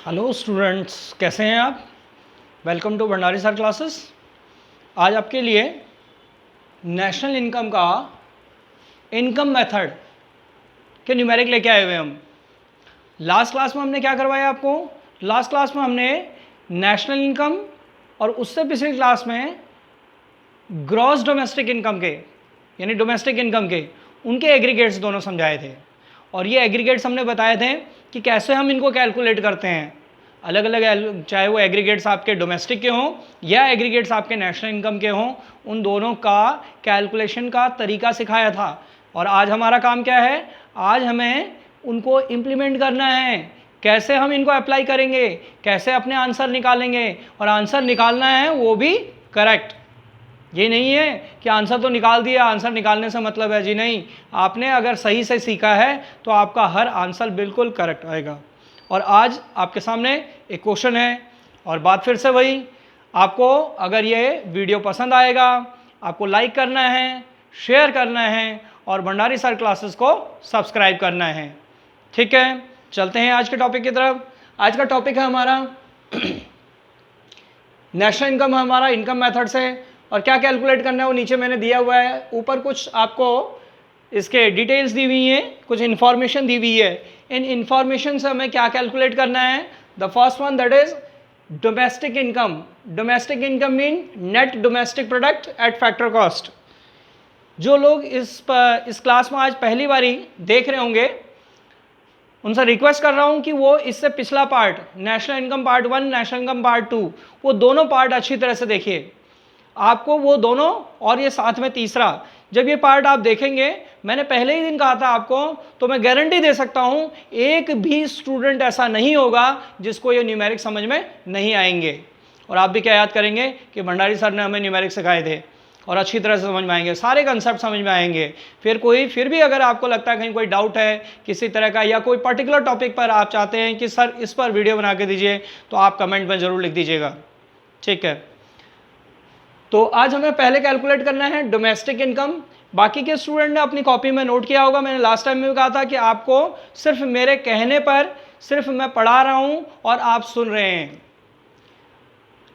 Hello students, कैसे हैं आप। Welcome to Bhandari sir classes. आज आपके लिए नेशनल इनकम का इनकम मेथड के न्यूमेरिक लेके आए हुए हम। लास्ट क्लास में हमने क्या करवाया आपको। लास्ट क्लास में हमने नेशनल इनकम और उससे पिछली क्लास में ग्रॉस डोमेस्टिक इनकम के यानी डोमेस्टिक इनकम के उनके एग्रीगेट्स दोनों समझाए थे। और ये एग्रीगेट्स हमने बताए थे कि कैसे हम इनको कैलकुलेट करते हैं, अलग अलग, चाहे वो एग्रीगेट्स आपके डोमेस्टिक के हों या एग्रीगेट्स आपके नेशनल इनकम के हों, उन दोनों का कैलकुलेशन का तरीका सिखाया था। और आज हमारा काम क्या है, आज हमें उनको इम्प्लीमेंट करना है। कैसे हम इनको अप्लाई करेंगे, कैसे अपने आंसर निकालेंगे, और आंसर निकालना है वो भी करेक्ट। ये नहीं है कि आंसर तो निकाल दिया, आंसर निकालने से मतलब है जी नहीं, आपने अगर सही से सीखा है तो आपका हर आंसर बिल्कुल करेक्ट आएगा। और आज आपके सामने एक क्वेश्चन है, और बात फिर से वही, आपको अगर ये वीडियो पसंद आएगा आपको लाइक करना है, शेयर करना है और भंडारी सर क्लासेस को सब्सक्राइब करना है। ठीक है, चलते हैं आज के टॉपिक की तरफ। आज का टॉपिक है हमारा नेशनल इनकम, हमारा इनकम मेथड से, और क्या कैलकुलेट करना है वो नीचे मैंने दिया हुआ है। ऊपर कुछ आपको इसके डिटेल्स दी हुई हैं, कुछ इन्फॉर्मेशन दी हुई है। इन इन्फॉर्मेशन से हमें क्या कैलकुलेट करना है। The first one that is domestic income. Domestic income mean net domestic product at factor cost. जो लोग इस क्लास में आज पहली बारी देख रहे होंगे उनसे रिक्वेस्ट कर रहा हूं कि वो इससे पिछला part, national income part 1, national income part 2, वो दोनों पार्ट अच्छी तरह से देखिए। आपको वो दोनों और ये साथ में तीसरा, जब ये पार्ट आप देखेंगे, मैंने पहले ही दिन कहा था आपको, तो मैं गारंटी दे सकता हूं एक भी स्टूडेंट ऐसा नहीं होगा जिसको ये न्यूमेरिक समझ में नहीं आएंगे। और आप भी क्या याद करेंगे कि भंडारी सर ने हमें न्यूमेरिक सिखाए थे, और अच्छी तरह से समझ में आएंगे, सारे कंसेप्ट समझ में आएंगे। फिर भी अगर आपको लगता है कहीं कोई डाउट है किसी तरह का, या कोई पर्टिकुलर टॉपिक पर आप चाहते हैं कि सर इस पर वीडियो बना के दीजिए, तो आप कमेंट में ज़रूर लिख दीजिएगा। ठीक है, तो आज हमें पहले कैलकुलेट करना है डोमेस्टिक इनकम। बाकी के स्टूडेंट ने अपनी कॉपी में नोट किया होगा, मैंने लास्ट टाइम में भी कहा था कि आपको सिर्फ मेरे कहने पर, सिर्फ मैं पढ़ा रहा हूं और आप सुन रहे हैं।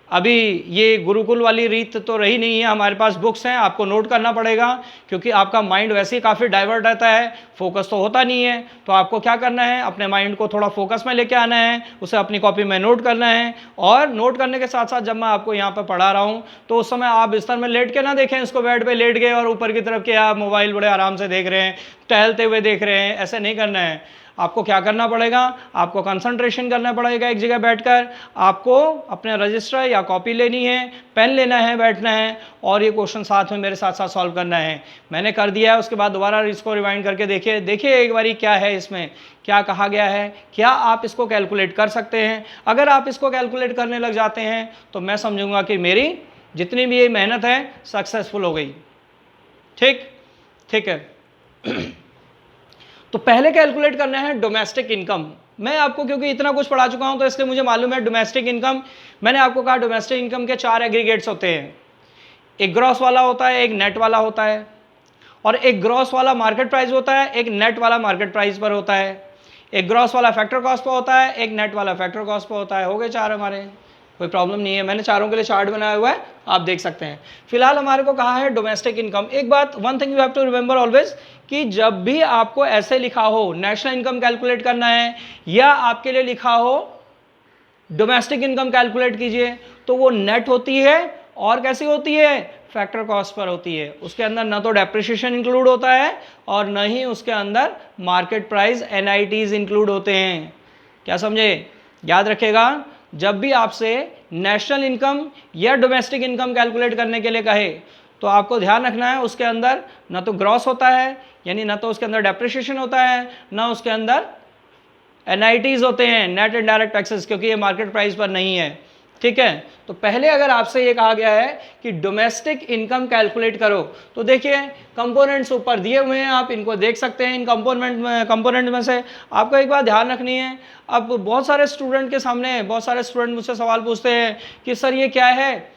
अभी ये गुरुकुल वाली रीत तो रही नहीं है, हमारे पास बुक्स हैं, आपको नोट करना पड़ेगा, क्योंकि आपका माइंड वैसे ही काफ़ी डाइवर्ट रहता है, फोकस तो होता नहीं है। तो आपको क्या करना है, अपने माइंड को थोड़ा फोकस में लेके आना है, उसे अपनी कॉपी में नोट करना है। और नोट करने के साथ साथ जब मैं आपको यहाँ पर पढ़ा रहा हूँ तो उस समय आप बिस्तर में लेट के ना देखें, इसको बेड पर लेट गए और ऊपर की तरफ के आप मोबाइल बड़े आराम से देख रहे हैं, टहलते हुए देख रहे हैं, ऐसे नहीं करना है। आपको क्या करना पड़ेगा, आपको कंसंट्रेशन करना पड़ेगा एक जगह बैठकर। आपको अपने रजिस्टर या कॉपी लेनी है, पेन लेना है, बैठना है, और ये क्वेश्चन साथ में मेरे साथ साथ सॉल्व करना है। मैंने कर दिया है, उसके बाद दोबारा इसको रिवाइंड करके देखिए एक बारी क्या है इसमें, क्या कहा गया है, क्या आप इसको कैलकुलेट कर सकते हैं। अगर आप इसको कैलकुलेट करने लग जाते हैं तो मैं समझूंगा कि मेरी जितनी भी ये मेहनत है सक्सेसफुल हो गई। ठीक है। तो पहले कैलकुलेट करना है डोमेस्टिक इनकम। मैं आपको क्योंकि इतना कुछ पढ़ा चुका हूं तो इसलिए मुझे मालूम है डोमेस्टिक इनकम। मैंने आपको कहा डोमेस्टिक इनकम के 4 एग्रीगेट्स होते हैं। एक ग्रॉस वाला होता है, एक नेट वाला होता है, और एक ग्रॉस वाला मार्केट प्राइस होता है, एक नेट वाला मार्केट प्राइस पर होता है। एक ग्रॉस वाला फैक्टर कॉस्ट पर होता है, एक नेट वाला फैक्टर कॉस्ट पर होता है। हो गए 4 हमारे, कोई प्रॉब्लम नहीं है। मैंने चारों के लिए चार्ट बनाया हुआ है, आप देख सकते हैं। फिलहाल हमारे को कहा है डोमेस्टिक इनकम। एक बात, one thing you have to remember always, कि जब भी आपको ऐसे लिखा हो नेशनल इनकम कैलकुलेट करना है, या आपके लिए लिखा हो डोमेस्टिक इनकम कैलकुलेट कीजिए, तो वो नेट होती है, और कैसी होती है, फैक्टर कॉस्ट पर होती है। उसके अंदर ना तो डेप्रिसिएशन इंक्लूड होता है और न ही उसके अंदर मार्केट प्राइस NITs इंक्लूड होते हैं। क्या समझे, याद रखेगा, जब भी आपसे नेशनल इनकम या डोमेस्टिक इनकम कैलकुलेट करने के लिए कहे तो आपको ध्यान रखना है उसके अंदर ना तो ग्रॉस होता है, यानी ना तो उसके अंदर डेप्रिसिएशन होता है, ना उसके अंदर NITs होते हैं, नेट इनडायरेक्ट टैक्सेस, क्योंकि ये मार्केट प्राइस पर नहीं है। ठीक है, तो पहले अगर आपसे ये कहा गया है कि डोमेस्टिक इनकम कैलकुलेट करो, तो देखिए कंपोनेंट्स ऊपर दिए हुए हैं, आप इनको देख सकते हैं। इन कंपोनेंट में से आपको एक बात ध्यान रखनी है। अब बहुत सारे स्टूडेंट के सामने, बहुत सारे स्टूडेंट मुझसे सवाल पूछते हैं कि सर ये क्या है,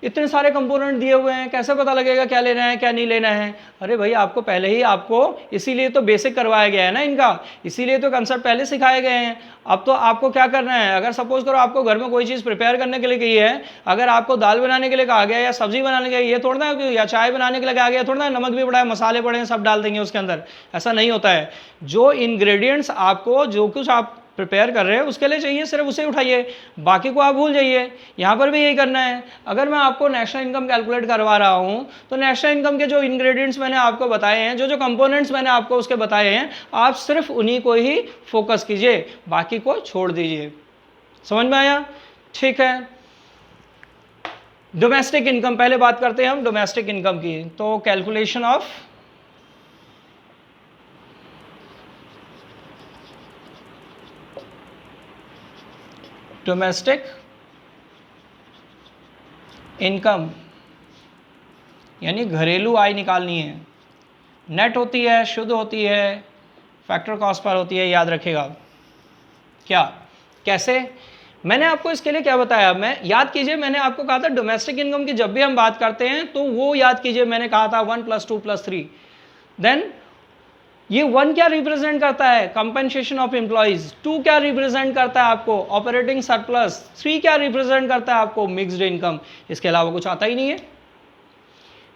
इतने सारे कंपोनेंट दिए हुए हैं, कैसे पता लगेगा क्या लेना है क्या नहीं लेना है? अरे भाई आपको पहले ही इसीलिए तो बेसिक करवाया गया है ना इनका, इसीलिए तो कंसेप्ट पहले सिखाए गए हैं। अब तो आपको क्या करना है, अगर सपोज करो आपको घर में कोई चीज़ प्रिपेयर करने के लिए कही है, अगर आपको दाल बनाने के लिए कहा गया या सब्जी बनाने के लिए, ये थोड़ा ना या चाय बनाने के लिए कहा गया थोड़ा ना नमक भी पड़ा है, मसाले पड़े हैं, सब डाल देंगे उसके अंदर, ऐसा नहीं होता है। जो इंग्रेडिएंट्स आपको जो कुछ आप प्रिपेयर कर रहे हैं उसके लिए चाहिए सिर्फ उसे उठाइए, बाकी को आप भूल जाइए। यहाँ पर भी यही करना है। अगर मैं आपको नेशनल इनकम कैलकुलेट करवा रहा हूँ तो नेशनल इनकम के जो इंग्रेडिएंट्स मैंने आपको बताए हैं, जो जो कंपोनेंट्स मैंने आपको उसके बताए हैं, आप सिर्फ उन्हीं को ही फोकस कीजिए, बाकी को छोड़ दीजिए। समझ में आया? ठीक है। डोमेस्टिक इनकम पहले बात करते हैं हम डोमेस्टिक इनकम की। तो कैलकुलेशन ऑफ डोमेस्टिक इनकम यानी घरेलू आय निकालनी है। नेट होती है, शुद्ध होती है, फैक्टर कॉस्ट पर होती है, याद रखिएगा। क्या कैसे? मैंने आपको इसके लिए क्या बताया, मैं याद कीजिए, मैंने आपको कहा था डोमेस्टिक इनकम की जब भी हम बात करते हैं तो वो याद कीजिए, मैंने कहा था 1 + 2 + 3। देन ये 1 क्या रिप्रेजेंट करता है? Compensation of employees. 2 क्या रिप्रेजेंट करता है आपको? Operating surplus. 3 क्या रिप्रेजेंट करता है आपको? Mixed income. इसके अलावा कुछ आता ही नहीं है।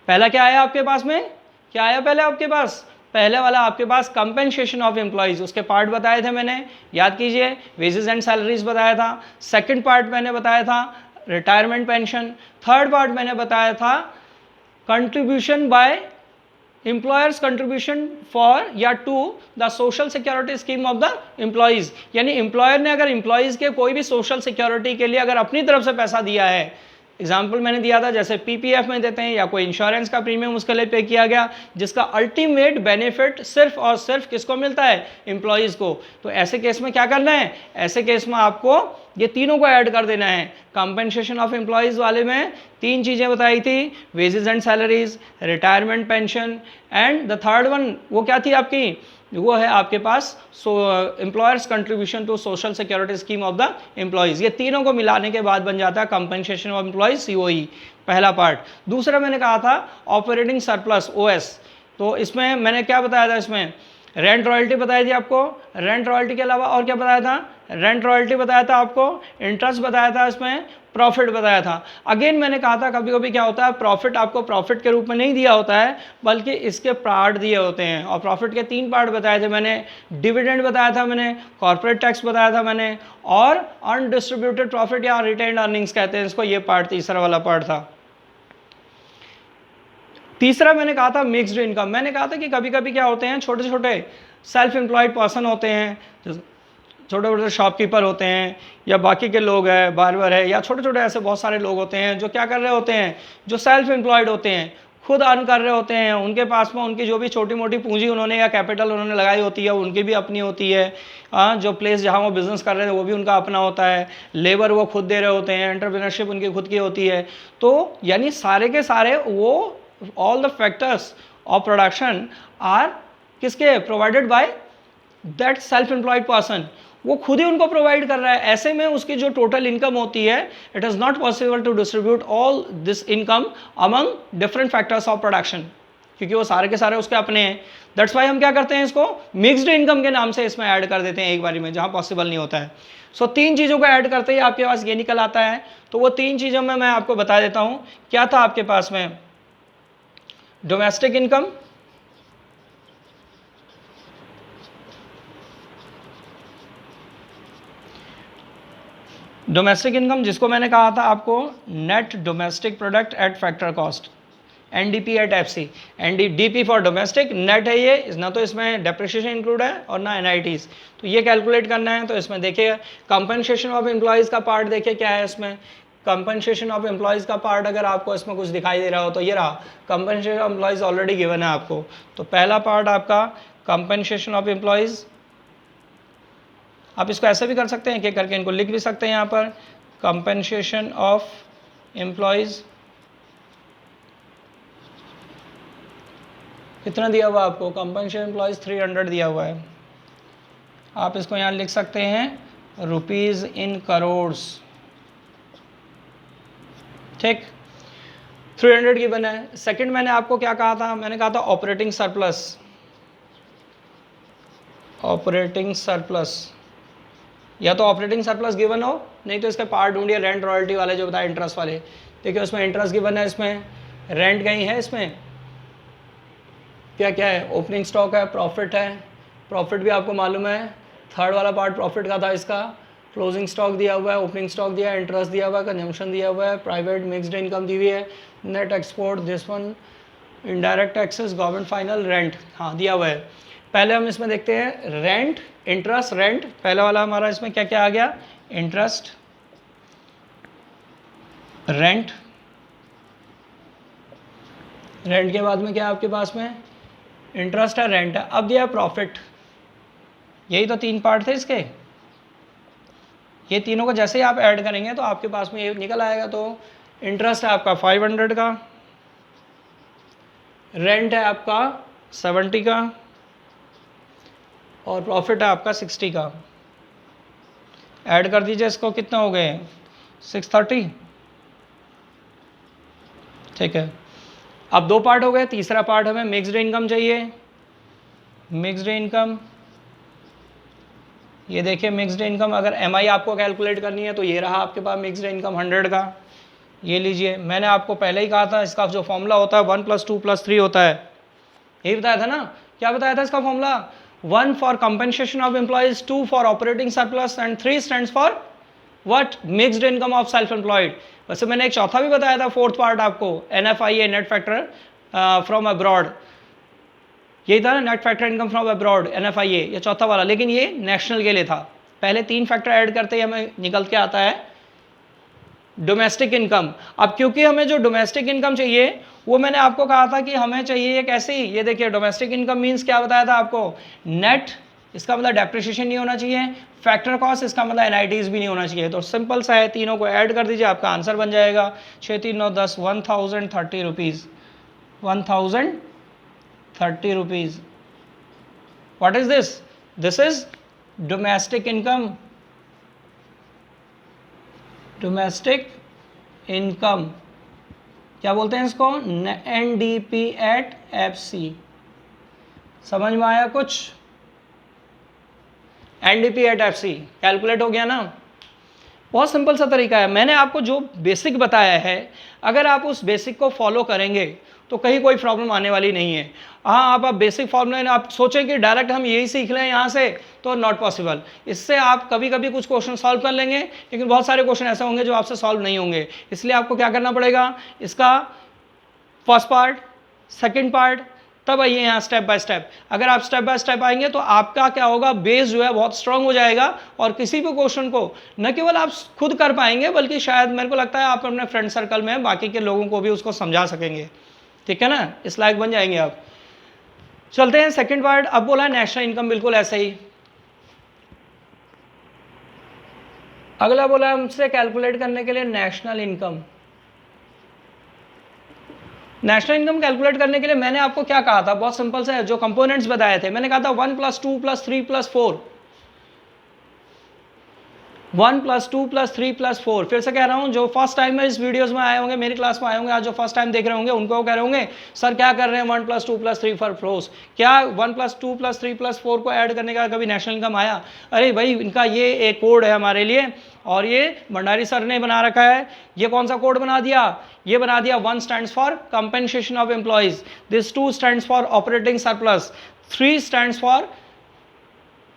पहला क्या आया आपके पास में? क्या आया पहले आपके पास? पहले वाला आपके पास कंपनसेशन ऑफ एम्प्लॉइज, उसके पार्ट बताए थे मैंने, याद कीजिए, वेजेस एंड सैलरीज बताया था। सेकंड पार्ट मैंने बताया था रिटायरमेंट पेंशन। थर्ड पार्ट मैंने बताया था contribution by employers contribution for या to the social security scheme of the employees. यानी एम्प्लॉयर ने अगर एम्प्लॉयज के कोई भी सोशल सिक्योरिटी के लिए अगर अपनी तरफ से पैसा दिया है, एग्जाम्पल मैंने दिया था जैसे पीपीएफ में देते हैं या कोई इंश्योरेंस का प्रीमियम उसके लिए पे किया गया, जिसका अल्टीमेट बेनिफिट सिर्फ और सिर्फ किसको मिलता है? एम्प्लॉयज को। तो ऐसे केस में क्या करना है? ऐसे केस में आपको ये तीनों को ऐड कर देना है। कंपनसेशन ऑफ एम्प्लॉयज वाले में 3 चीजें बताई थी, wages and salaries, retirement pension, and the third one वो क्या थी आपकी? वो है आपके पास employers contribution to social security scheme of the employees. ये तीनों को मिलाने के बाद बन जाता है कंपनसेशन ऑफ एम्प्लॉयज, सीओई, पहला पार्ट। दूसरा मैंने कहा था ऑपरेटिंग सरप्लस, ओएस। तो इसमें मैंने क्या बताया था? इसमें रेंट रॉयल्टी बताई थी आपको। रेंट रॉयल्टी के अलावा और क्या बताया था? रेंट रॉयल्टी बताया था आपको, इंटरेस्ट बताया था, इसमें प्रॉफिट बताया था। अगेन मैंने कहा था कभी कभी क्या होता है, प्रॉफिट आपको प्रॉफिट के रूप में नहीं दिया होता है, बल्कि इसके पार्ट दिए होते हैं। और प्रॉफिट के 3 पार्ट बताए थे मैंने, डिविडेंड बताया था मैंने, कॉर्पोरेट टैक्स बताया था मैंने, और अनडिस्ट्रीब्यूटेड प्रॉफिट या रिटेन्ड अर्निंग्स कहते हैं इसको, ये पार्ट तीसरा वाला पार्ट था। तीसरा मैंने कहा था मिक्स्ड इनकम। मैंने कहा था कि कभी कभी क्या होते हैं, छोटे छोटे सेल्फ एम्प्लॉयड पर्सन होते हैं, छोटे छोटे शॉपकीपर होते हैं, या बाकी के लोग हैं, बार्बर है, या छोटे छोटे ऐसे बहुत सारे लोग होते हैं जो क्या कर रहे होते हैं, जो सेल्फ एम्प्लॉयड होते हैं, खुद अर्न कर रहे होते हैं। उनके पास में उनकी जो भी छोटी मोटी पूंजी उन्होंने या कैपिटल उन्होंने लगाई होती है, उनकी भी अपनी होती है। जो प्लेस जहाँ वो बिजनेस कर रहे हैं वो भी उनका अपना होता है, लेबर वो खुद दे रहे होते हैं, एंटरप्रेन्योरशिप उनकी खुद की होती है। तो यानी सारे के सारे वो all the factors of production are किसके? Provided by that self employed person. वो खुद ही उनको प्रोवाइड कर रहा है। ऐसे में उसकी जो टोटल इनकम होती है, it is not possible to distribute all this income among different factors of production, क्योंकि वो सारे के सारे उसके अपने हैं। दैट्स वाई हम क्या करते हैं, इसको मिक्स्ड इनकम के नाम से इसमें ऐड कर देते हैं एक बारी में, जहाँ पॉसिबल नहीं होता है। सो 3 चीज़ों को ऐड करते ही आपके पास ये निकल आता है। तो वो 3 चीज़ों में मैं आपको बता देता हूँ क्या था आपके पास में। डोमेस्टिक इनकम, डोमेस्टिक इनकम जिसको मैंने कहा था आपको net domestic product at factor cost, NDP at FC. DP for domestic, net है ये, ना तो इसमें डेप्रिसिएशन इंक्लूड है और ना एनआईटीज। तो ये कैलकुलेट करना है। तो इसमें देखिए कंपनसेशन ऑफ एम्प्लॉयज़ का पार्ट देखिए क्या है इसमें। कंपनसेशन ऑफ एम्प्लॉयज़ का पार्ट अगर आपको इसमें कुछ दिखाई दे रहा हो तो ये रहा, compensation of employees already given है आपको। तो पहला पार्ट आपका कंपनसेशन ऑफ एम्प्लॉयज़, आप इसको ऐसे भी कर सकते हैं कि करके इनको लिख भी सकते हैं यहाँ पर, कंपनसेशन ऑफ एम्प्लॉयज़ कितना दिया हुआ आपको? कंपनसेशन एम्प्लॉयज़ 300 दिया हुआ है। आप इसको यहाँ लिख सकते हैं रुपीज़ इन करोड़्स, ठीक। 300 गिवन है। सेकंड मैंने आपको क्या कहा था, मैंने कहा था ऑपरेटिंग सरप्लस, ऑपरेटिंग सरप्लस, या तो ऑपरेटिंग सरप्लस गिवन हो, नहीं तो इसके पार्ट ढूंढिए, रेंट रॉयल्टी वाले जो बताए, इंटरेस्ट वाले। देखिए उसमें इंटरेस्ट गिवन है, इसमें रेंट कहीं है, इसमें क्या क्या है, ओपनिंग स्टॉक है, प्रॉफिट है, प्रॉफिट भी आपको मालूम है, थर्ड वाला पार्ट प्रॉफिट का था इसका, क्लोजिंग स्टॉक दिया हुआ है, ओपनिंग स्टॉक दिया है, इंटरेस्ट दिया हुआ है, कंजम्पशन दिया हुआ है, प्राइवेट मिक्स्ड इनकम दी हुई है, net export, this one, indirect taxes, government final, rent, हाँ दिया हुआ है। पहले हम इसमें देखते हैं रेंट, इंटरेस्ट, रेंट, पहला वाला हमारा इसमें क्या क्या आ गया, इंटरेस्ट, रेंट, रेंट के बाद में क्या है आपके पास में, इंटरेस्ट है, रेंट है, अब दिया प्रॉफिट। यही तो तीन पार्ट थे इसके, ये तीनों को जैसे ही आप ऐड करेंगे तो आपके पास में ये निकल आएगा। तो इंटरेस्ट है आपका 500 का, रेंट है आपका 70 का, और प्रॉफिट है आपका 60 का। ऐड कर दीजिए इसको, कितना हो गए 630, ठीक है। अब दो पार्ट हो गए, तीसरा पार्ट हमें मिक्स्ड इनकम चाहिए, मिक्स्ड इनकम, ये देखिए मिक्स्ड इनकम, अगर एमआई आपको कैलकुलेट करनी है तो ये रहा आपके पास मिक्स्ड इनकम 100 का, ये लीजिए। मैंने आपको पहले ही कहा था इसका जो फॉर्मूला होता है 1 + 2 + 3 होता है, यही बताया था ना, क्या बताया था इसका formula, 1 for compensation of employees, 2 for operating surplus and 3 stands for what, mixed income of self employed. वैसे मैंने एक चौथा भी बताया था, फोर्थ पार्ट आपको, NFIA, net factor from abroad, यही था ना, net factor income from abroad, NFIA, ये चौथा वाला, लेकिन ये नेशनल के लिए था। पहले 3 फैक्टर ऐड करते ही हमें निकल के आता है डोमेस्टिक इनकम। अब क्योंकि हमें जो डोमेस्टिक इनकम चाहिए वो मैंने आपको कहा था कि हमें चाहिए एक ऐसी, ये देखिए डोमेस्टिक इनकम मीन्स क्या बताया था आपको, नेट, इसका मतलब डेप्रिसिएशन नहीं होना चाहिए, फैक्टर कॉस्ट, इसका मतलब NITs भी नहीं होना चाहिए। तो सिंपल सा है, तीनों को ऐड कर दीजिए, आपका आंसर बन जाएगा 6 3 9 10, 1030 rupees, 1030 rupees. What is this, this is domestic income, domestic income, क्या बोलते हैं इसको, NDP@FC। समझ में आया कुछ, NDP@FC कैलकुलेट हो गया ना। बहुत सिंपल सा तरीका है, मैंने आपको जो बेसिक बताया है, अगर आप उस बेसिक को फॉलो करेंगे तो कहीं कोई प्रॉब्लम आने वाली नहीं है। हाँ, आप बेसिक फॉर्मूला आप सोचें कि डायरेक्ट हम यही सीख लें यहाँ से, तो नॉट पॉसिबल। इससे आप कभी कभी कुछ क्वेश्चन सॉल्व कर लेंगे, लेकिन बहुत सारे क्वेश्चन ऐसे होंगे जो आपसे सॉल्व नहीं होंगे। इसलिए आपको क्या करना पड़ेगा, इसका फर्स्ट पार्ट, सेकेंड पार्ट, तब आइए यहाँ स्टेप बाय स्टेप। अगर आप स्टेप बाय स्टेप आएंगे तो आपका क्या होगा, बेस जो है बहुत स्ट्रांग हो जाएगा, और किसी भी क्वेश्चन को न केवल आप खुद कर पाएंगे, बल्कि शायद मेरे को लगता है आप अपने फ्रेंड सर्कल में बाकी के लोगों को भी उसको समझा सकेंगे। ठीक है ना, इस लायक बन जाएंगे आप। चलते हैं सेकंड पार्ट। अब बोला नेशनल इनकम, बिल्कुल ऐसे ही। अगला बोला हमसे कैलकुलेट करने के लिए national income. National income calculate करने के लिए मैंने आपको क्या कहा था, बहुत सिंपल सा है, जो कंपोनेंट्स बताए थे मैंने कहा था 1 + 2 + 3 + 4, 1 + 2 + 3 + 4। फिर से कह रहा हूं, जो फर्स्ट टाइम में इस वीडियोस में आए होंगे, मेरी क्लास में आए होंगे, आज जो फर्स्ट टाइम देख रहे होंगे उनको कह रहे होंगे सर क्या कर रहे हैं 1 + 2 + 3 + 4, क्या 1 + 2 + 3 + 4 को ऐड करने का कभी नेशनल इनकम आया? अरे भाई, इनका ये एक कोड है हमारे लिए, और ये भंडारी सर ने बना रखा है। ये कौन सा कोड बना दिया, ये बना दिया 1 stands for compensation of employees, this 2 stands for operating surplus, 3 stands for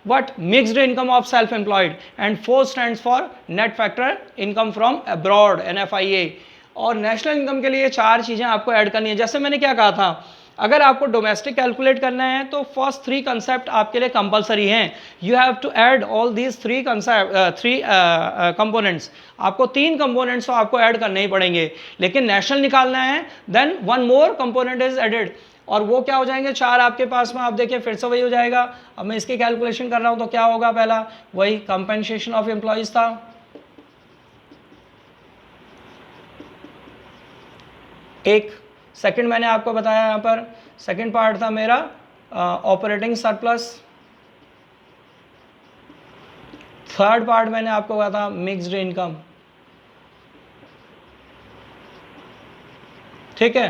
what, mixed income of self employed, and 4 stands for net factor income from abroad, NFIA। और नेशनल इनकम के लिए 4 चीज़ें आपको ऐड करनी है। जैसे मैंने क्या कहा था, अगर आपको डोमेस्टिक कैलकुलेट करना है तो फर्स्ट 3 कंसेप्ट आपके लिए कंपलसरी हैं। You have to add all these 3 components. आपको 3 कंपोनेंट्स तो आपको ऐड करने ही पड़ेंगे, लेकिन नेशनल निकालना है then 1 more component is added, और वो क्या हो जाएंगे 4 आपके पास में। आप देखिए फिर से वही हो जाएगा। अब मैं इसकी कैलकुलेशन कर रहा हूं तो क्या होगा, पहला वही कंपेंसेशन ऑफ एम्प्लॉइज था, एक सेकंड मैंने आपको बताया यहां पर, सेकंड पार्ट था मेरा ऑपरेटिंग सरप्लस, थर्ड पार्ट मैंने आपको कहा था मिक्स्ड इनकम, ठीक है।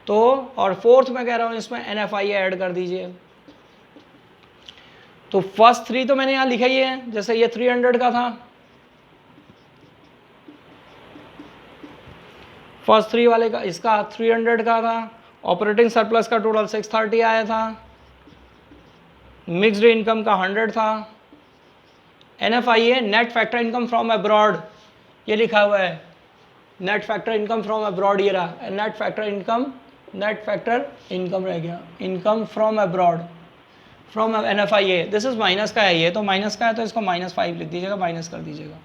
तो और फोर्थ मैं कह रहा हूँ इसमें NFIA ऐड कर दीजिए। तो फर्स्ट 3 तो मैंने यहाँ लिखा ही है, जैसे ये 300 का था, फर्स्ट 3 वाले का, इसका 300 का था, ऑपरेटिंग सरप्लस का टोटल 630 आया था, मिक्स्ड इनकम का 100 था, NFIA net factor income from abroad ये लिखा हुआ है, net factor income from abroad ये रहा, नेट फैक्टर इनकम रह गया, income from abroad from NFIA, this is minus का है, ये तो माइनस का है तो इसको -5 लिख दीजिएगा, माइनस कर दीजिएगा,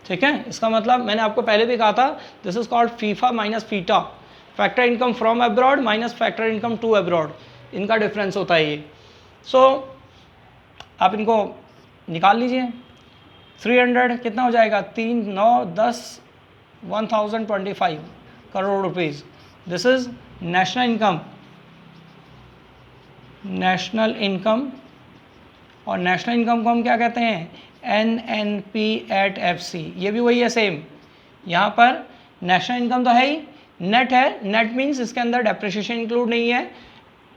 ठीक है। इसका मतलब मैंने आपको पहले भी कहा था, this is called FIFA minus FITA, factor income from abroad minus factor income to abroad, इनका डिफरेंस होता है ये। सो आप इनको निकाल लीजिए, 300 कितना हो जाएगा, 3 9 10 1025 crore rupees, this is national income, और नेशनल इनकम को हम क्या कहते हैं, NNP@FC, ये भी वही है सेम, यहाँ पर नेशनल इनकम तो है ही, नेट है, नेट मीन्स इसके अंदर डेप्रिसिएशन इंक्लूड नहीं है,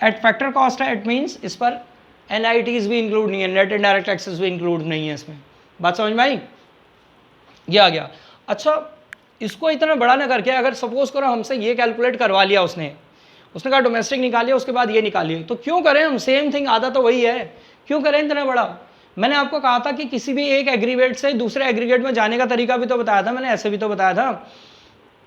एट फैक्टर कॉस्ट है, इट मीन्स इस पर NITs भी इंक्लूड नहीं है, नेट इनडायरेक्ट टैक्सेस भी इंक्लूड नहीं है इसमें, बात समझ में आई, ये आ गया। अच्छा, इसको इतना बड़ा ना करके अगर सपोज करो हमसे ये कैलकुलेट करवा लिया उसने कहा डोमेस्टिक निकालिए, उसके बाद ये निकालिए, तो क्यों करें हम, सेम थिंग आधा तो वही है, क्यों करें इतना बड़ा। मैंने आपको कहा था कि किसी भी एक एग्रीगेट से दूसरे एग्रीगेट में जाने का तरीका भी तो बताया था मैंने, ऐसे भी तो बताया था,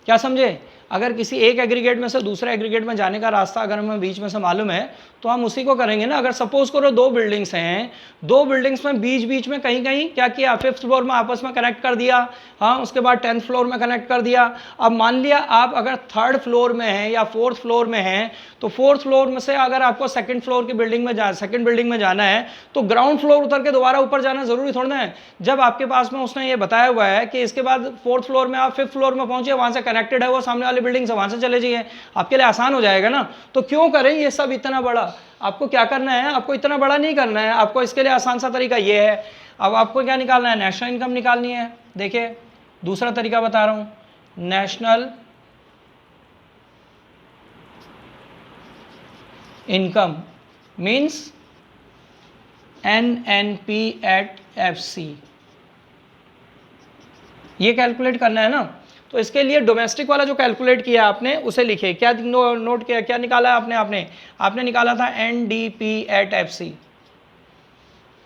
क्या समझे। अगर किसी एक एग्रीगेट में से दूसरे एग्रीगेट में जाने का रास्ता अगर हमें बीच में से मालूम है तो हम उसी को करेंगे ना। अगर सपोज करो 2 बिल्डिंग्स हैं, 2 बिल्डिंग्स में बीच में कहीं क्या किया, 5th फ्लोर में आपस में कनेक्ट कर दिया, हाँ, उसके बाद 10th फ्लोर में कनेक्ट कर दिया। अब मान लिया आप अगर 3rd फ्लोर में हैं या 4th फ्लोर में हैं, तो 4th फ्लोर में से अगर आपको 2nd फ्लोर की बिल्डिंग में सेकंड बिल्डिंग में जाना है तो ग्राउंड फ्लोर उतर के दोबारा ऊपर जाना जरूरी थोड़ा है। जब आपके पास में उसने ये बताया हुआ है कि इसके बाद 4th फ्लोर में आप 5th फ्लोर में पहुंचे, वहां से कनेक्टेड है वो सामने वाली बिल्डिंग से, वहां से चले जाइए, आपके लिए आसान हो जाएगा ना। तो क्यों करें ये सब इतना बड़ा, आपको क्या करना है, आपको इतना बड़ा नहीं करना है, आपको इसके लिए आसान सा तरीका ये है। अब आपको क्या निकालना है, नेशनल इनकम निकालनी है। देखिए दूसरा तरीका बता रहा हूं, नेशनल इनकम मीन्स NNP@FC, ये कैलकुलेट करना है ना। तो इसके लिए डोमेस्टिक वाला जो कैलकुलेट किया आपने उसे लिखे, क्या नोट किया, क्या निकाला आपने निकाला था NDP@FC,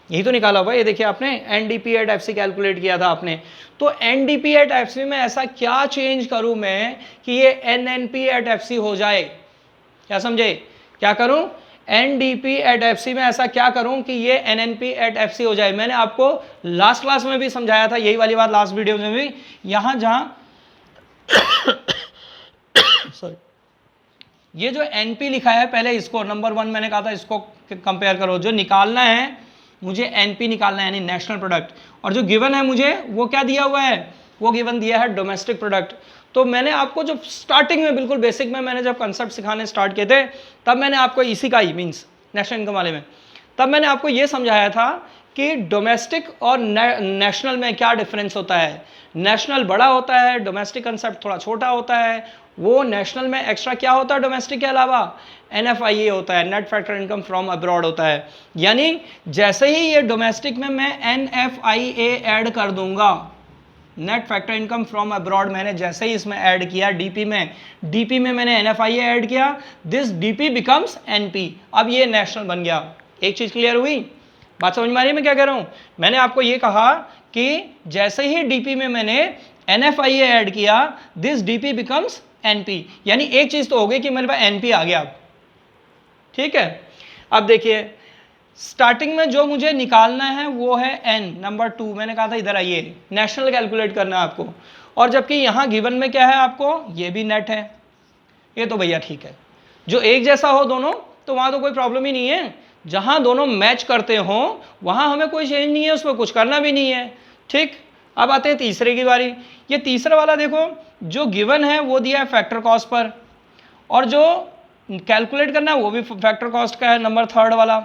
यही तो निकाला हुआ, ये देखिए आपने NDP@FC कैलकुलेट किया था आपने। तो NDP@FC में ऐसा क्या चेंज करूं मैं कि ये NNP@FC हो जाए, क्या समझे, क्या करूं, NDP@FC में ऐसा क्या करूं कि ये NNP@FC हो जाए। मैंने आपको लास्ट क्लास में भी समझाया था यही वाली बात, लास्ट वीडियो में भी, यहां जहां सॉरी, ये जो NP लिखा है पहले इसको नंबर 1 मैंने कहा था इसको कंपेयर करो, जो निकालना है मुझे NP निकालना है यानी नेशनल प्रोडक्ट, और जो गिवन है मुझे वो क्या दिया हुआ है, वो गिवन दिया है डोमेस्टिक प्रोडक्ट। तो मैंने आपको जो स्टार्टिंग में बिल्कुल बेसिक में मैंने जब कंसेप्ट सिखाने स्टार्ट किए थे तब मैंने आपको इसी का ही मीन्स नेशनल इनकम वाले में, तब मैंने आपको ये समझाया था कि डोमेस्टिक और नेशनल में क्या डिफरेंस होता है। नेशनल बड़ा होता है, डोमेस्टिक कंसेप्ट थोड़ा छोटा होता है। वो नेशनल में एक्स्ट्रा क्या होता है डोमेस्टिक के अलावा, NFIA होता है, net factor income from abroad होता है। यानी जैसे ही ये डोमेस्टिक में मैं NFIA ऐड कर दूंगा, net factor income from abroad मैंने जैसे ही इसमें ऐड किया DP में मैंने NFIA ऐड किया, दिस DP बिकम्स NP, अब ये नेशनल बन गया। एक चीज क्लियर हुई, बात समझ में आ रही है मैं क्या कह रहा हूं। मैंने आपको ये कहा कि जैसे ही DP में मैंने NFIA ऐड किया, दिस DP बिकम्स NP, यानी एक चीज तो हो गई कि मेरे पास NP आ गया अब, ठीक है। अब देखिए स्टार्टिंग में जो मुझे निकालना है वो है N नंबर 2, मैंने कहा था इधर आइए, नेशनल कैलकुलेट करना है आपको, और जबकि यहां गिवन में क्या है आपको, ये भी नेट है, ये तो भैया ठीक है, जो एक जैसा हो दोनों तो वहां तो कोई प्रॉब्लम ही नहीं है, जहां दोनों मैच करते हो वहां हमें कोई चेंज नहीं है, उसमें कुछ करना भी नहीं है, ठीक। अब आते हैं तीसरे की बारी। ये तीसरा वाला देखो, जो गिवन है वो दिया है फैक्टर कॉस्ट पर, और जो कैलकुलेट करना है वो भी फैक्टर कॉस्ट का है, नंबर 3rd वाला,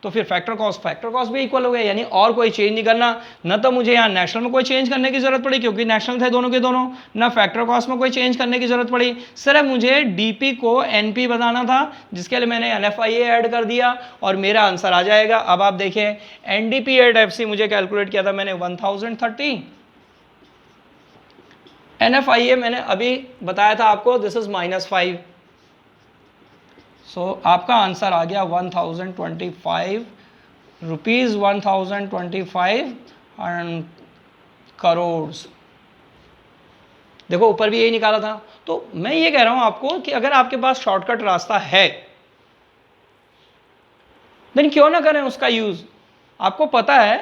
तो फिर फैक्टर कॉस्ट भी इक्वल हो गया, यानी और कोई चेंज नहीं करना। न तो मुझे यहाँ नेशनल में कोई चेंज करने की जरूरत पड़ी क्योंकि नेशनल थे दोनों के दोनों, ना फैक्टर कॉस्ट में कोई चेंज करने की जरूरत पड़ी, सिर्फ मुझे डीपी को एनपी बनाना था, जिसके लिए मैंने एनएफआईए ऐड कर दिया और मेरा आंसर आ जाएगा। अब आप देखें एनडीपी एट एफसी मुझे कैलकुलेट किया था मैंने 1030, एनएफआईए मैंने अभी बताया था आपको दिस इज -5, सो आपका आंसर आ गया 1025 रुपीज़, 1025 करोड़। देखो ऊपर भी यही निकाला था। तो मैं ये कह रहा हूं आपको कि अगर आपके पास शॉर्टकट रास्ता है देन क्यों ना करें उसका यूज। आपको पता है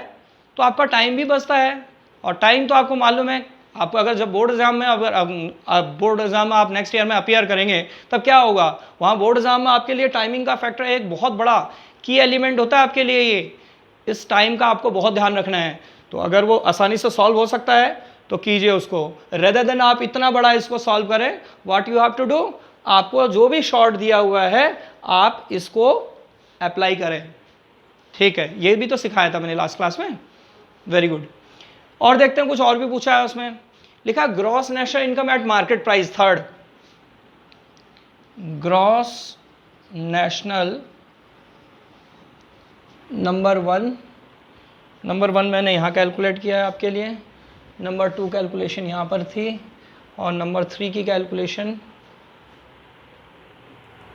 तो आपका टाइम भी बचता है, और टाइम तो आपको मालूम है, आपको अगर जब बोर्ड एग्जाम में बोर्ड एग्जाम में आप नेक्स्ट ईयर में अपीयर करेंगे तब क्या होगा, वहाँ बोर्ड एग्जाम में आपके लिए टाइमिंग का फैक्टर एक बहुत बड़ा की एलिमेंट होता है आपके लिए। ये इस टाइम का आपको बहुत ध्यान रखना है। तो अगर वो आसानी से सॉल्व हो सकता है तो कीजिए उसको, रेदर देन आप इतना बड़ा इसको सॉल्व करें। What you have to do, आपको जो भी शॉर्ट दिया हुआ है आप इसको अप्लाई करें, ठीक है। ये भी तो सिखाया था मैंने लास्ट क्लास में, वेरी गुड। और देखते हैं कुछ और भी पूछा है उसमें, लिखा gross national income eight market price third, gross national number one मैंने यहाँ कैलकुलेट किया है आपके लिए, नंबर 2 कैलकुलेशन यहाँ पर थी, और नंबर 3 की कैलकुलेशन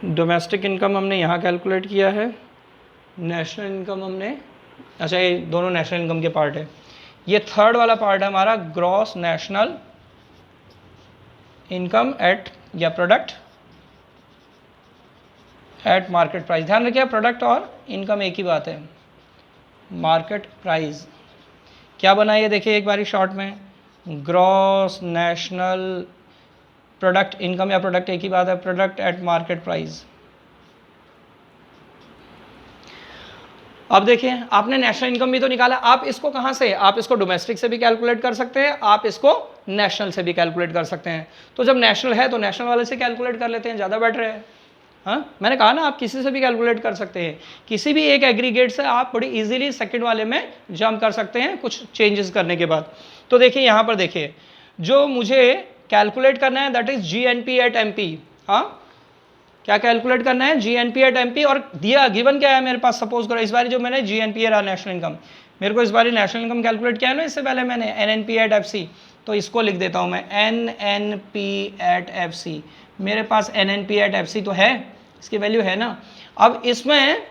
डोमेस्टिक इनकम हमने यहाँ कैलकुलेट किया है, नेशनल इनकम हमने, अच्छा ये दोनों नेशनल इनकम के पार्ट है। ये थर्ड वाला पार्ट है हमारा ग्रॉस नेशनल इनकम एट या प्रोडक्ट एट मार्केट प्राइस। ध्यान रखिए प्रोडक्ट और इनकम एक ही बात है। मार्केट प्राइस क्या बना ये देखिए एक बारी शॉर्ट में, ग्रॉस नेशनल प्रोडक्ट इनकम या प्रोडक्ट एक ही बात है, प्रोडक्ट एट मार्केट प्राइस। अब देखिए आपने नेशनल इनकम भी तो निकाला, आप इसको कहाँ से, आप इसको डोमेस्टिक से भी कैलकुलेट कर सकते हैं, आप इसको नेशनल से भी कैलकुलेट कर सकते हैं। तो जब नेशनल है तो नेशनल वाले से कैलकुलेट कर लेते हैं, ज़्यादा बेटर है। हाँ मैंने कहा ना आप किसी से भी कैलकुलेट कर सकते हैं, किसी भी एक एग्रीगेट से आप बड़ी इजीली सेकंड वाले में जंप कर सकते हैं कुछ चेंजेस करने के बाद। तो देखिए यहाँ पर देखिए जो मुझे कैलकुलेट करना है that is GNP at MP. हाँ क्या कैलकुलेट करना है, जीएनपी एट एमपी, और दिया गिवन क्या है मेरे पास, सपोज करो इस बार जो मैंने जीएनपी रहा नेशनल इनकम, मेरे को इस बार नेशनल इनकम कैलकुलेट किया है ना, इससे पहले मैंने एनएनपी एट एफसी, तो इसको लिख देता हूँ मैं एनएनपी एट एफसी। मेरे पास एनएनपी एट एफसी तो है, इसकी वैल्यू है ना। अब इसमें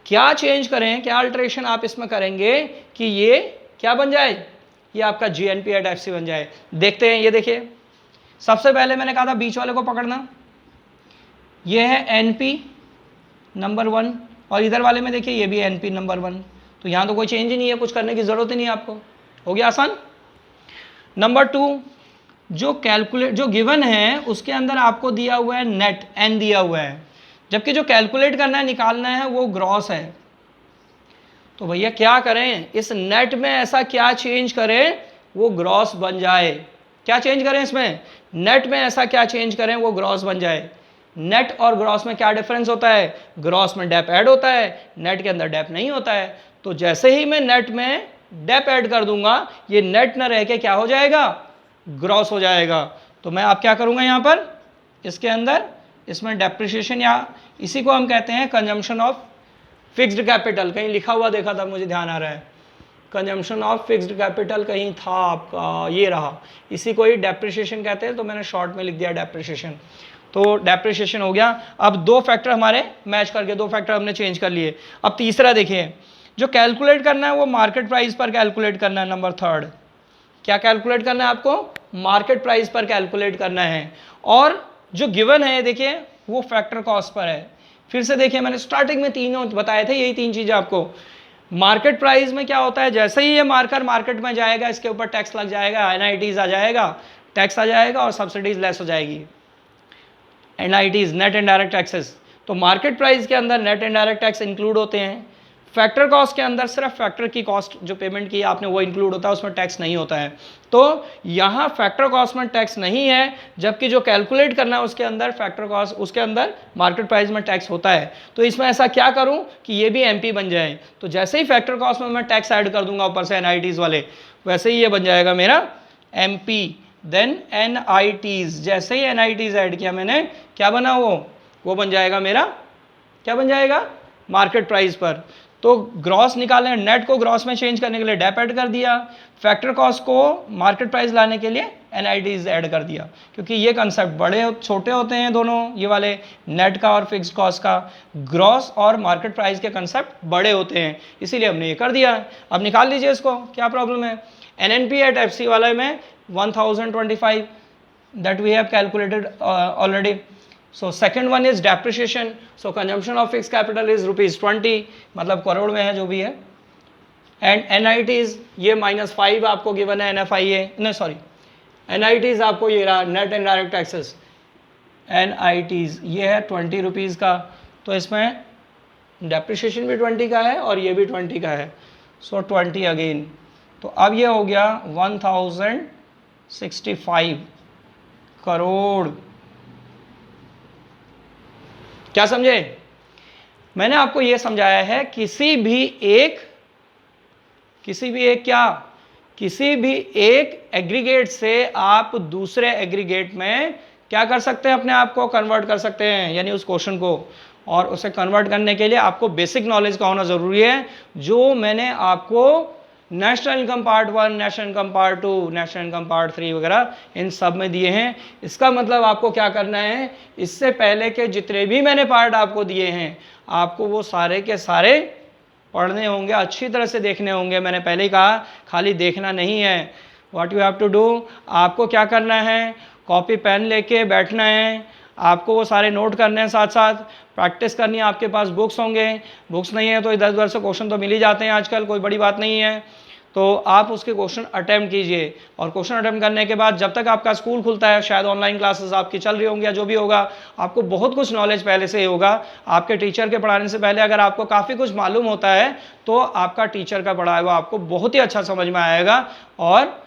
क्या चेंज करें, क्या अल्टरेशन आप इसमें करेंगे कि ये क्या बन जाए, ये आपका जीएनपी एट एफसी बन जाए। देखते हैं, ये देखिए सबसे पहले मैंने कहा था बीच वाले को पकड़ना, ये है एनपी नंबर 1, और इधर वाले में देखिए ये भी एनपी नंबर 1। तो यहाँ तो कोई चेंज ही नहीं है, कुछ करने की ज़रूरत ही नहीं है आपको, हो गया आसान। नंबर 2 जो गिवन है उसके अंदर आपको दिया हुआ है नेट एन दिया हुआ है, जबकि जो कैलकुलेट करना है निकालना है वो ग्रॉस है। तो भैया क्या करें, इस नेट में ऐसा क्या चेंज करें वो ग्रॉस बन जाए। क्या चेंज करें इसमें, नेट में ऐसा क्या चेंज करें वो ग्रॉस बन जाए। नेट और ग्रॉस में क्या डिफरेंस होता है, ग्रॉस में डेप ऐड होता है, नेट के अंदर डेप नहीं होता है। तो जैसे ही मैं नेट में डेप ऐड कर दूंगा ये नेट न रह के क्या हो जाएगा, ग्रॉस हो जाएगा। तो मैं आप क्या करूंगा यहाँ पर इसके अंदर, इसमें डेप्रिसिएशन या इसी को हम कहते हैं कंजम्पशन ऑफ फिक्स्ड कैपिटल, कहीं लिखा हुआ देखा था मुझे ध्यान आ रहा है, कंजम्पशन ऑफ फिक्स्ड कैपिटल कहीं था आपका, ये रहा, इसी को ही डेप्रिसिएशन कहते हैं। तो मैंने शॉर्ट में लिख दिया डेप्रिसिएशन, तो डेप्रिसिएशन हो गया। अब 2 फैक्टर हमारे मैच करके 2 फैक्टर हमने चेंज कर लिए। अब तीसरा देखिए जो कैलकुलेट करना है वो मार्केट प्राइस पर कैलकुलेट करना है। नंबर 3 क्या कैलकुलेट करना है आपको, मार्केट प्राइस पर कैलकुलेट करना है, और जो गिवन है देखिए वो फैक्टर कॉस्ट पर है। फिर से देखिए मैंने स्टार्टिंग में तीनों बताए थे, यही 3 चीज़ें आपको। मार्केट प्राइस में क्या होता है, जैसे ही ये मार्कर मार्केट में जाएगा इसके ऊपर टैक्स लग जाएगा, एनआईटीज आ जाएगा, टैक्स आ जाएगा और सब्सिडीज लेस हो जाएगी, एनआईटीज नेट इनडायरेक्ट टैक्सेस। तो मार्केट प्राइस के अंदर नेट इनडायरेक्ट टैक्स इंक्लूड होते हैं, फैक्टर कॉस्ट के अंदर सिर्फ फैक्टर की कॉस्ट जो पेमेंट की आपने वो इंक्लूड होता है, उसमें टैक्स नहीं होता है। तो यहाँ फैक्टर कॉस्ट में टैक्स नहीं है, जबकि जो कैलकुलेट करना है उसके अंदर फैक्टर कॉस्ट, उसके अंदर मार्केट प्राइस में टैक्स होता है। तो इसमें ऐसा क्या करूँ कि ये भी एमपी बन जाए। तो जैसे ही फैक्टर कॉस्ट में मैं टैक्स ऐड कर दूंगा ऊपर से एनआईटीज़ वाले, वैसे ही ये बन जाएगा मेरा एमपी देन एनआईटीज़। जैसे ही एनआईटीज़ ऐड किया मैंने, क्या बना वो बन जाएगा मेरा, क्या बन जाएगा, मार्केट प्राइस पर। तो ग्रॉस निकालें, नेट को ग्रॉस में चेंज करने के लिए डेप ऐड कर दिया, फैक्टर कॉस्ट को मार्केट प्राइस लाने के लिए एनआईटीज़ ऐड कर दिया, क्योंकि ये कंसेप्ट बड़े छोटे होते हैं दोनों, ये वाले नेट का और फिक्स्ड कॉस्ट का। ग्रॉस और मार्केट प्राइस के कंसेप्ट बड़े होते हैं, इसीलिए हमने ये कर दिया। अब निकाल लीजिए इसको, क्या प्रॉब्लम है। एनएनपी एट एफसी वाले में 1025 that we have calculated already. So second one is depreciation. So consumption of fixed capital is ₹20, मतलब करोड़ में है जो भी है। एंड NITs ये -5 आपको गिवन है, NFIA नहीं सॉरी NITs आपको ये रहा नेट इनडायरेक्ट टैक्सेस, NITs ये है ₹20 का। तो इसमें डेप्रिसिएशन भी 20 का है और ये भी 20 का है, सो 20 अगेन। तो अब ये हो गया 1065 करोड़। क्या समझे? मैंने आपको यह समझाया है किसी भी एक एग्रीगेट से आप दूसरे एग्रीगेट में क्या कर सकते हैं, अपने आप को कन्वर्ट कर सकते हैं, यानी उस क्वेश्चन को। और उसे कन्वर्ट करने के लिए आपको बेसिक नॉलेज का होना ज़रूरी है, जो मैंने आपको national income part 1, national income part 2, national income part 3 वगैरह इन सब में दिए हैं। इसका मतलब आपको क्या करना है, इससे पहले के जितने भी मैंने पार्ट आपको दिए हैं, आपको वो सारे के सारे पढ़ने होंगे, अच्छी तरह से देखने होंगे। मैंने पहले ही कहा, खाली देखना नहीं है। What you have to do, आपको क्या करना है, कॉपी पेन लेके बैठना है, आपको वो सारे नोट करने हैं, साथ साथ प्रैक्टिस करनी है। आपके पास बुक्स होंगे, बुक्स नहीं है तो इधर उधर से क्वेश्चन तो मिल ही जाते हैं आजकल, कोई बड़ी बात नहीं है। तो आप उसके क्वेश्चन अटैम्प्ट कीजिए, और क्वेश्चन अटैम्प्ट करने के बाद जब तक आपका स्कूल खुलता है, शायद ऑनलाइन क्लासेस आपकी चल रही होंगी या जो भी होगा, आपको बहुत कुछ नॉलेज पहले से ही होगा। आपके टीचर के पढ़ाने से पहले अगर आपको काफ़ी कुछ मालूम होता है, तो आपका टीचर का पढ़ाया हुआ आपको बहुत ही अच्छा समझ में आएगा और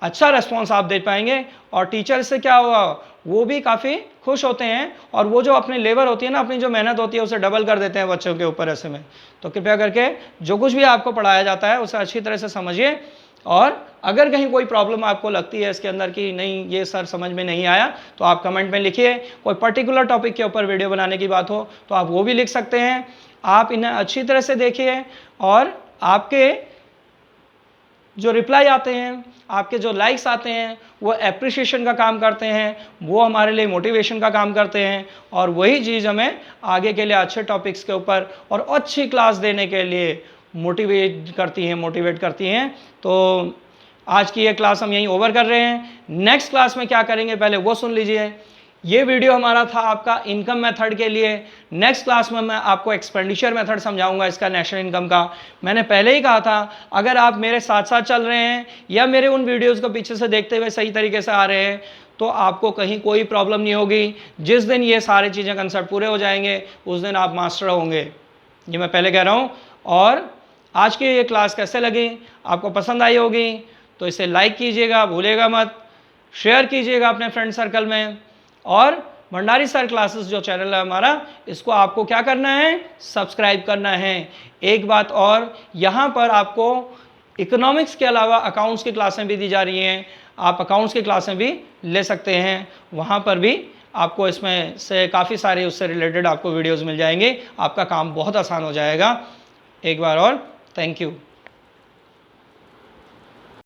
अच्छा रेस्पॉन्स आप दे पाएंगे। और टीचर से क्या होगा, वो भी काफ़ी खुश होते हैं, और वो जो अपनी लेबर होती है ना, अपनी जो मेहनत होती है, उसे डबल कर देते हैं बच्चों के ऊपर ऐसे में। तो कृपया करके जो कुछ भी आपको पढ़ाया जाता है उसे अच्छी तरह से समझिए। और अगर कहीं कोई प्रॉब्लम आपको लगती है इसके अंदर कि नहीं ये सर समझ में नहीं आया, तो आप कमेंट में लिखिए। कोई पर्टिकुलर टॉपिक के ऊपर वीडियो बनाने की बात हो तो आप वो भी लिख सकते हैं। आप इन्हें अच्छी तरह से देखिए, और आपके जो रिप्लाई आते हैं, आपके जो लाइक्स आते हैं, वो एप्रिसिएशन का काम करते हैं, वो हमारे लिए मोटिवेशन का काम करते हैं, और वही चीज़ हमें आगे के लिए अच्छे टॉपिक्स के ऊपर और अच्छी क्लास देने के लिए मोटिवेट करती हैं। तो आज की ये क्लास हम यहीं ओवर कर रहे हैं। नेक्स्ट क्लास में क्या करेंगे पहले वो सुन लीजिए। ये वीडियो हमारा था आपका इनकम मेथड के लिए। नेक्स्ट क्लास में मैं आपको एक्सपेंडिचर मेथड समझाऊंगा इसका, नेशनल इनकम का। मैंने पहले ही कहा था, अगर आप मेरे साथ साथ चल रहे हैं या मेरे उन वीडियोस को पीछे से देखते हुए सही तरीके से आ रहे हैं, तो आपको कहीं कोई प्रॉब्लम नहीं होगी। जिस दिन ये सारी चीज़ें कंसेप्ट पूरे हो जाएंगे, उस दिन आप मास्टर होंगे, ये मैं पहले कह रहा हूँ। और आज की ये क्लास कैसे लगी, आपको पसंद आई होगी तो इसे लाइक कीजिएगा, भूलिएगा मत, शेयर कीजिएगा अपने फ्रेंड सर्कल में। और भंडारी सर क्लासेस जो चैनल है हमारा, इसको आपको क्या करना है, सब्सक्राइब करना है। एक बात और, यहाँ पर आपको इकोनॉमिक्स के अलावा अकाउंट्स की क्लासें भी दी जा रही हैं, आप अकाउंट्स की क्लासें भी ले सकते हैं। वहाँ पर भी आपको इसमें से काफ़ी सारे उससे रिलेटेड आपको वीडियोज़ मिल जाएंगे, आपका काम बहुत आसान हो जाएगा। एक बार और थैंक यू।